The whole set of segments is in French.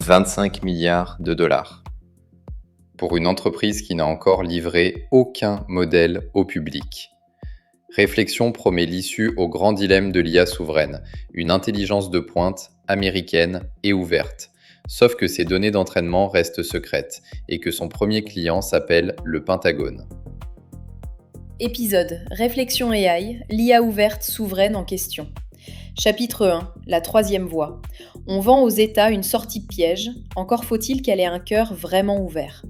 25 milliards de dollars. Pour une entreprise qui n'a encore livré aucun modèle au public. Réflexion promet l'issue au grand dilemme de l'IA souveraine, une intelligence de pointe, américaine et ouverte. Sauf que ses données d'entraînement restent secrètes et que son premier client s'appelle le Pentagone. Épisode Réflexion AI, l'IA ouverte souveraine en question. Chapitre 1, la troisième voie. On vend aux États une sortie piège, encore faut-il qu'elle ait un cœur vraiment ouvert.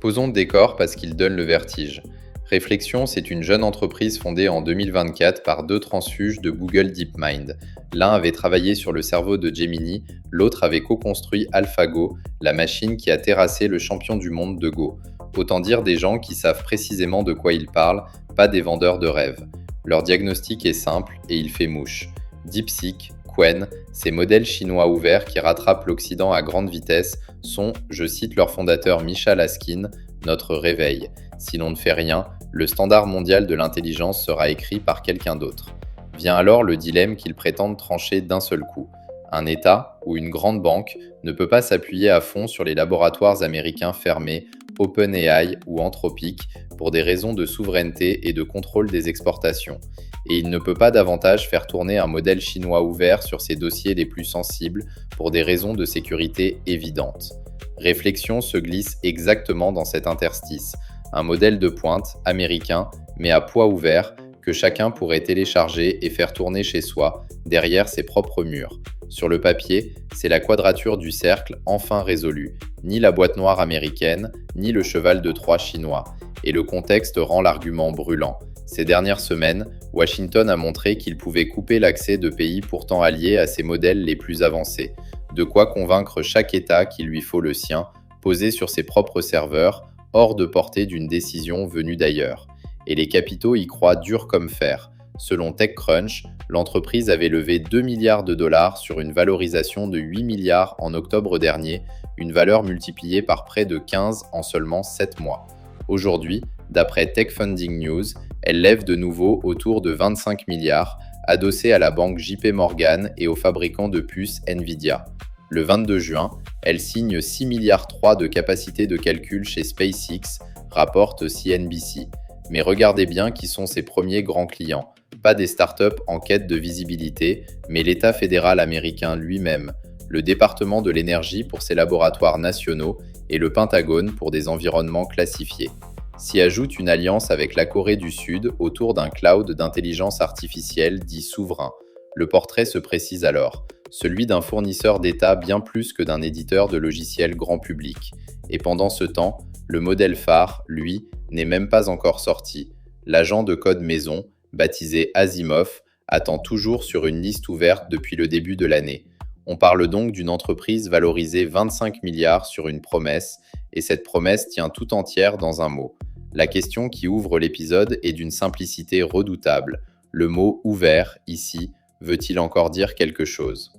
Posons le décor parce qu'il donne le vertige. Réflexion, c'est une jeune entreprise fondée en 2024 par deux transfuges de Google DeepMind. L'un avait travaillé sur le cerveau de Gemini, l'autre avait co-construit AlphaGo, la machine qui a terrassé le champion du monde de Go. Autant dire des gens qui savent précisément de quoi ils parlent, pas des vendeurs de rêves. Leur diagnostic est simple et il fait mouche. DeepSeek, Qwen, ces modèles chinois ouverts qui rattrapent l'Occident à grande vitesse sont, je cite leur fondateur Misha Laskin, notre réveil. Si l'on ne fait rien, le standard mondial de l'intelligence sera écrit par quelqu'un d'autre. Vient alors le dilemme qu'ils prétendent trancher d'un seul coup. Un État ou une grande banque ne peut pas s'appuyer à fond sur les laboratoires américains fermés, OpenAI ou Anthropic, pour des raisons de souveraineté et de contrôle des exportations. Et il ne peut pas davantage faire tourner un modèle chinois ouvert sur ses dossiers les plus sensibles pour des raisons de sécurité évidentes. Réflexion se glisse exactement dans cet interstice. Un modèle de pointe, américain, mais à poids ouvert, que chacun pourrait télécharger et faire tourner chez soi, derrière ses propres murs. Sur le papier, c'est la quadrature du cercle enfin résolue, ni la boîte noire américaine, ni le cheval de Troie chinois. Et le contexte rend l'argument brûlant. Ces dernières semaines, Washington a montré qu'il pouvait couper l'accès de pays pourtant alliés à ses modèles les plus avancés. De quoi convaincre chaque État qu'il lui faut le sien, posé sur ses propres serveurs, hors de portée d'une décision venue d'ailleurs. Et les capitaux y croient dur comme fer. Selon TechCrunch, l'entreprise avait levé 2 milliards de dollars sur une valorisation de 8 milliards en octobre dernier, une valeur multipliée par près de 15 en seulement 7 mois. Aujourd'hui, d'après Tech Funding News, elle lève de nouveau autour de 25 milliards, adossée à la banque JP Morgan et au fabricant de puces Nvidia. Le 22 juin, elle signe 6 milliards 3 de capacité de calcul chez SpaceX, rapporte CNBC. Mais regardez bien qui sont ses premiers grands clients. Pas des startups en quête de visibilité, mais l'État fédéral américain lui-même, le département de l'énergie pour ses laboratoires nationaux et le Pentagone pour des environnements classifiés. S'y ajoute une alliance avec la Corée du Sud autour d'un cloud d'intelligence artificielle dit souverain. Le portrait se précise alors, celui d'un fournisseur d'État bien plus que d'un éditeur de logiciels grand public. Et pendant ce temps, le modèle phare, lui, n'est même pas encore sorti. L'agent de code maison, baptisé Asimov, attend toujours sur une liste ouverte depuis le début de l'année. On parle donc d'une entreprise valorisée 25 milliards sur une promesse, et cette promesse tient tout entière dans un mot. La question qui ouvre l'épisode est d'une simplicité redoutable. Le mot « ouvert » ici veut-il encore dire quelque chose ?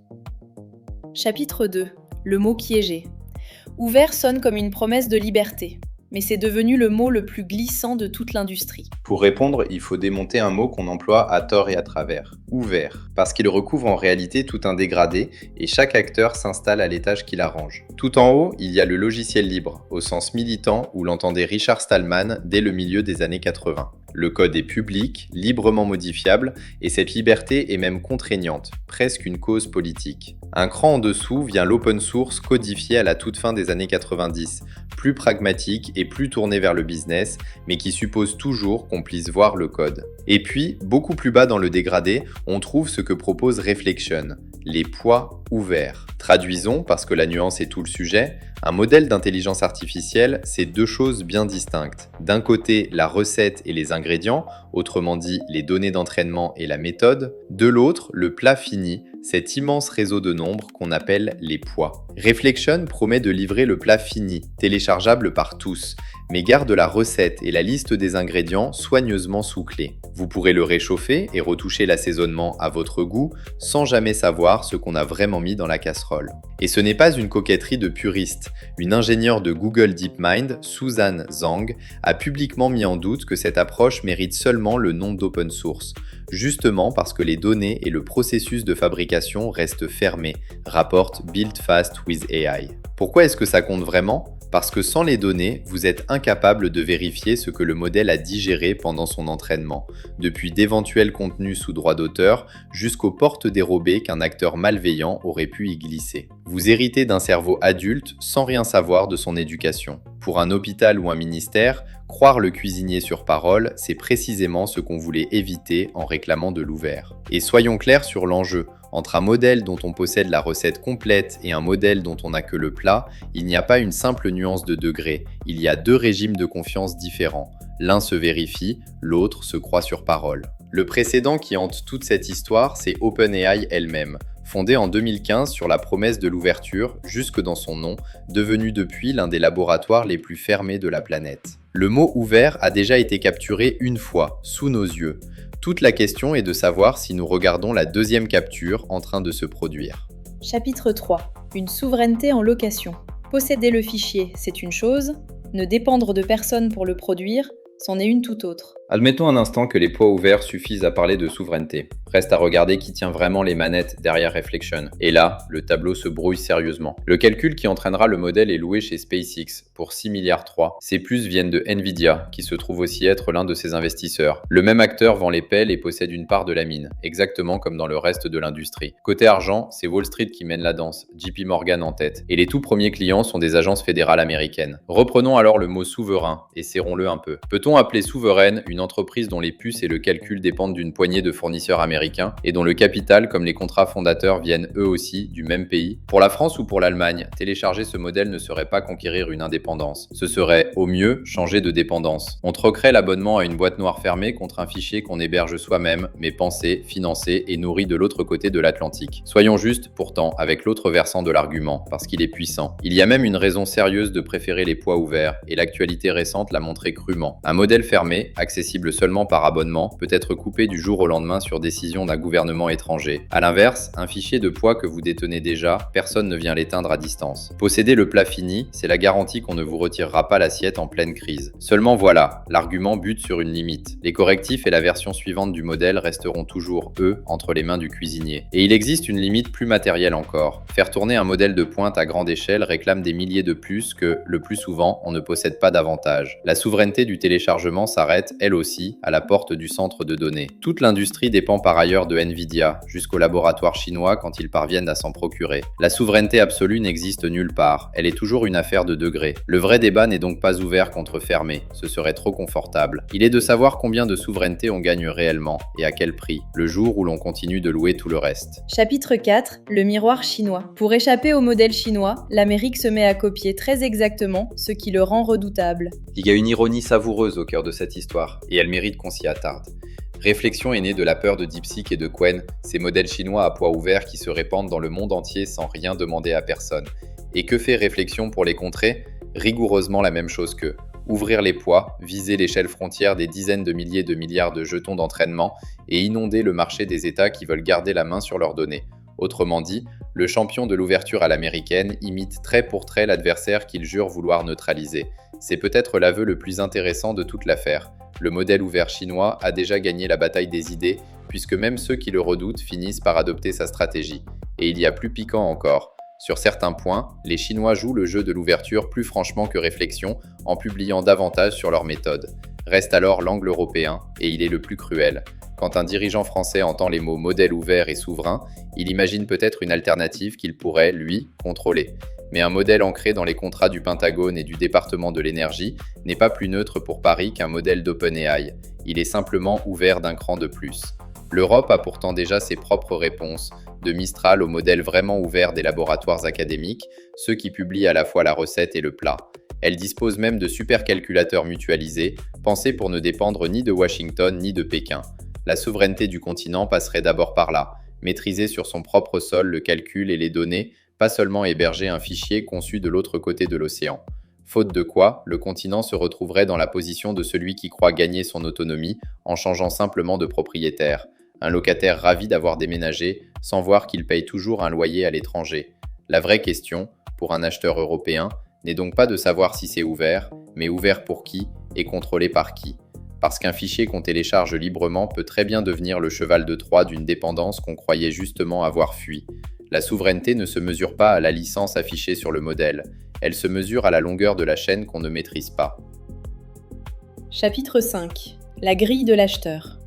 Chapitre 2, le mot piégé. Ouvert sonne comme une promesse de liberté, mais c'est devenu le mot le plus glissant de toute l'industrie. Pour répondre, il faut démonter un mot qu'on emploie à tort et à travers. Ouvert, parce qu'il recouvre en réalité tout un dégradé et chaque acteur s'installe à l'étage qui l'arrange. Tout en haut, il y a le logiciel libre, au sens militant où l'entendait Richard Stallman dès le milieu des années 80. Le code est public, librement modifiable, et cette liberté est même contraignante, presque une cause politique. Un cran en dessous vient l'open source codifié à la toute fin des années 90, plus pragmatique et plus tourné vers le business, mais qui suppose toujours qu'on puisse voir le code. Et puis, beaucoup plus bas dans le dégradé, on trouve ce que propose Réflexion, les poids ouverts. Traduisons, parce que la nuance est tout le sujet, un modèle d'intelligence artificielle, c'est deux choses bien distinctes. D'un côté, la recette et les ingrédients, autrement dit les données d'entraînement et la méthode. De l'autre, le plat fini, cet immense réseau de nombres qu'on appelle les poids. Réflexion promet de livrer le plat fini, téléchargeable par tous, mais garde la recette et la liste des ingrédients soigneusement sous clé. Vous pourrez le réchauffer et retoucher l'assaisonnement à votre goût sans jamais savoir ce qu'on a vraiment mis dans la casserole. Et ce n'est pas une coquetterie de puriste. Une ingénieure de Google DeepMind, Susan Zhang, a publiquement mis en doute que cette approche mérite seulement le nom d'open source. justement parce que les données et le processus de fabrication restent fermés, rapporte Build Fast with AI. Pourquoi est-ce que ça compte vraiment ? Parce que sans les données, vous êtes incapable de vérifier ce que le modèle a digéré pendant son entraînement, depuis d'éventuels contenus sous droit d'auteur jusqu'aux portes dérobées qu'un acteur malveillant aurait pu y glisser. Vous héritez d'un cerveau adulte sans rien savoir de son éducation. Pour un hôpital ou un ministère, croire le cuisinier sur parole, c'est précisément ce qu'on voulait éviter en réclamant de l'ouvert. Et soyons clairs sur l'enjeu. Entre un modèle dont on possède la recette complète et un modèle dont on n'a que le plat, il n'y a pas une simple nuance de degré, il y a deux régimes de confiance différents. L'un se vérifie, l'autre se croit sur parole. Le précédent qui hante toute cette histoire, c'est OpenAI elle-même. Fondée en 2015 sur la promesse de l'ouverture, jusque dans son nom, devenue depuis l'un des laboratoires les plus fermés de la planète. Le mot ouvert a déjà été capturé une fois, sous nos yeux. Toute la question est de savoir si nous regardons la deuxième capture en train de se produire. Chapitre 3. Une souveraineté en location. Posséder le fichier, c'est une chose. Ne dépendre de personne pour le produire, c'en est une toute autre. Admettons un instant que les poids ouverts suffisent à parler de souveraineté. Reste à regarder qui tient vraiment les manettes derrière Reflection. Et là, le tableau se brouille sérieusement. Le calcul qui entraînera le modèle est loué chez SpaceX pour 6,3 milliards. Ces plus viennent de Nvidia, qui se trouve aussi être l'un de ses investisseurs. Le même acteur vend les pelles et possède une part de la mine, exactement comme dans le reste de l'industrie. Côté argent, c'est Wall Street qui mène la danse, JP Morgan en tête. Et les tout premiers clients sont des agences fédérales américaines. Reprenons alors le mot souverain et serrons-le un peu. Peut-on appeler souveraine une entreprise dont les puces et le calcul dépendent d'une poignée de fournisseurs américains et dont le capital comme les contrats fondateurs viennent eux aussi du même pays? Pour la France ou pour l'Allemagne, télécharger ce modèle ne serait pas conquérir une indépendance. Ce serait, au mieux, changer de dépendance. On troquerait l'abonnement à une boîte noire fermée contre un fichier qu'on héberge soi-même, mais pensé, financé et nourri de l'autre côté de l'Atlantique. Soyons justes, pourtant, avec l'autre versant de l'argument, parce qu'il est puissant. Il y a même une raison sérieuse de préférer les poids ouverts, et l'actualité récente l'a montré crûment. Un modèle fermé, accessible seulement par abonnement, peut être coupé du jour au lendemain sur décision d'un gouvernement étranger. A l'inverse, un fichier de poids que vous détenez déjà, personne ne vient l'éteindre à distance. Posséder le plat fini, c'est la garantie qu'on ne vous retirera pas l'assiette en pleine crise. Seulement voilà, l'argument bute sur une limite. Les correctifs et la version suivante du modèle resteront toujours, eux, entre les mains du cuisinier. Et il existe une limite plus matérielle encore. Faire tourner un modèle de pointe à grande échelle réclame des milliers de plus que, le plus souvent, on ne possède pas davantage. La souveraineté du téléchargement s'arrête, elle aussi, à la porte du centre de données. Toute l'industrie dépend par ailleurs de Nvidia, jusqu'au laboratoire chinois quand ils parviennent à s'en procurer. La souveraineté absolue n'existe nulle part, elle est toujours une affaire de degrés. Le vrai débat n'est donc pas ouvert contre fermé, ce serait trop confortable. Il est de savoir combien de souveraineté on gagne réellement, et à quel prix, le jour où l'on continue de louer tout le reste. Chapitre 4. Le miroir chinois. Pour échapper au modèle chinois, l'Amérique se met à copier très exactement ce qui le rend redoutable. Il y a une ironie savoureuse au cœur de cette histoire, et elle mérite qu'on s'y attarde. Réflexion est née de la peur de DeepSeek et de Qwen, ces modèles chinois à poids ouverts qui se répandent dans le monde entier sans rien demander à personne. Et que fait Réflexion pour les contrer? Rigoureusement la même chose qu'eux. Ouvrir les poids, viser l'échelle frontière des dizaines de milliers de milliards de jetons d'entraînement et inonder le marché des États qui veulent garder la main sur leurs données. Autrement dit, le champion de l'ouverture à l'américaine imite trait pour trait l'adversaire qu'il jure vouloir neutraliser. C'est peut-être l'aveu le plus intéressant de toute l'affaire. Le modèle ouvert chinois a déjà gagné la bataille des idées, puisque même ceux qui le redoutent finissent par adopter sa stratégie. Et il y a plus piquant encore. Sur certains points, les Chinois jouent le jeu de l'ouverture plus franchement que Réflexion, en publiant davantage sur leur méthode. Reste alors l'angle européen, et il est le plus cruel. Quand un dirigeant français entend les mots modèle ouvert et souverain, il imagine peut-être une alternative qu'il pourrait, lui, contrôler. Mais un modèle ancré dans les contrats du Pentagone et du département de l'énergie n'est pas plus neutre pour Paris qu'un modèle d'OpenAI. Il est simplement ouvert d'un cran de plus. L'Europe a pourtant déjà ses propres réponses, de Mistral au modèle vraiment ouvert des laboratoires académiques, ceux qui publient à la fois la recette et le plat. Elle dispose même de supercalculateurs mutualisés, pensés pour ne dépendre ni de Washington ni de Pékin. La souveraineté du continent passerait d'abord par là, maîtriser sur son propre sol le calcul et les données, pas seulement héberger un fichier conçu de l'autre côté de l'océan. Faute de quoi, le continent se retrouverait dans la position de celui qui croit gagner son autonomie en changeant simplement de propriétaire. Un locataire ravi d'avoir déménagé sans voir qu'il paye toujours un loyer à l'étranger. La vraie question, pour un acheteur européen, n'est donc pas de savoir si c'est ouvert, mais ouvert pour qui et contrôlé par qui. Parce qu'un fichier qu'on télécharge librement peut très bien devenir le cheval de Troie d'une dépendance qu'on croyait justement avoir fui. La souveraineté ne se mesure pas à la licence affichée sur le modèle, elle se mesure à la longueur de la chaîne qu'on ne maîtrise pas. Chapitre 5. La grille de l'acheteur.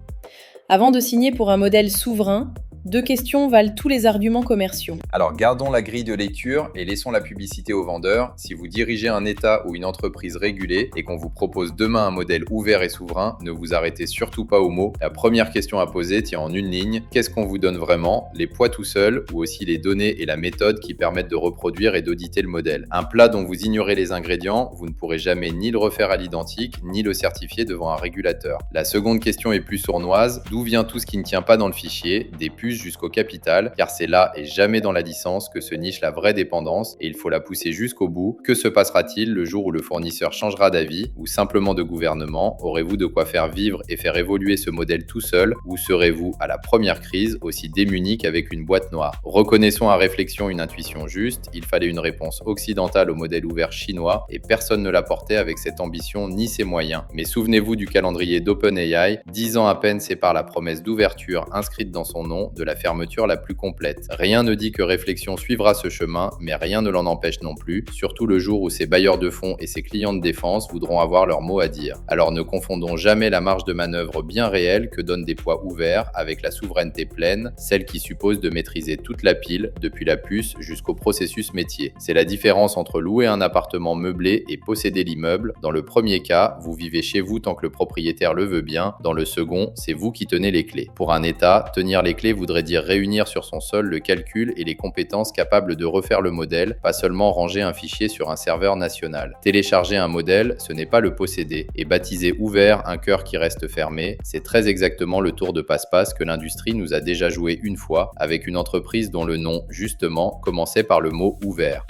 Avant de signer pour un modèle souverain, 2 questions valent tous les arguments commerciaux. Alors gardons la grille de lecture et laissons la publicité aux vendeurs. Si vous dirigez un État ou une entreprise régulée et qu'on vous propose demain un modèle ouvert et souverain, ne vous arrêtez surtout pas aux mots. La première question à poser tient en une ligne. Qu'est-ce qu'on vous donne vraiment? Les poids tout seuls ou aussi les données et la méthode qui permettent de reproduire et d'auditer le modèle? Un plat dont vous ignorez les ingrédients, vous ne pourrez jamais ni le refaire à l'identique, ni le certifier devant un régulateur. La seconde question est plus sournoise. D'où vient tout ce qui ne tient pas dans le fichier, des puces jusqu'au capital, car c'est là et jamais dans la licence que se niche la vraie dépendance et il faut la pousser jusqu'au bout. Que se passera-t-il le jour où le fournisseur changera d'avis ou simplement de gouvernement? Aurez-vous de quoi faire vivre et faire évoluer ce modèle tout seul ou serez-vous à la première crise aussi démuni qu'avec une boîte noire? Reconnaissons à réflexion une intuition juste, il fallait une réponse occidentale au modèle ouvert chinois et personne ne l'apportait avec cette ambition ni ses moyens. Mais souvenez-vous du calendrier d'OpenAI, 10 ans à peine sépare la promesse d'ouverture inscrite dans son nom de la fermeture la plus complète. Rien ne dit que réflexion suivra ce chemin, mais rien ne l'en empêche non plus, surtout le jour où ses bailleurs de fonds et ses clients de défense voudront avoir leur mot à dire. Alors ne confondons jamais la marge de manœuvre bien réelle que donnent des poids ouverts avec la souveraineté pleine, celle qui suppose de maîtriser toute la pile, depuis la puce jusqu'au processus métier. C'est la différence entre louer un appartement meublé et posséder l'immeuble. Dans le premier cas, vous vivez chez vous tant que le propriétaire le veut bien. Dans le second, c'est vous qui tenez les clés. Pour un État, tenir les clés voudrait dire réunir sur son sol le calcul et les compétences capables de refaire le modèle, pas seulement ranger un fichier sur un serveur national. Télécharger un modèle, ce n'est pas le posséder. Et baptiser ouvert un cœur qui reste fermé, c'est très exactement le tour de passe-passe que l'industrie nous a déjà joué une fois avec une entreprise dont le nom, justement, commençait par le mot ouvert.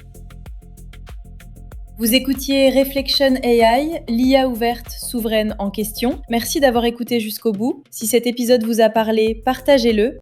Vous écoutiez Reflection AI, l'IA ouverte souveraine en question. Merci d'avoir écouté jusqu'au bout. Si cet épisode vous a parlé, partagez-le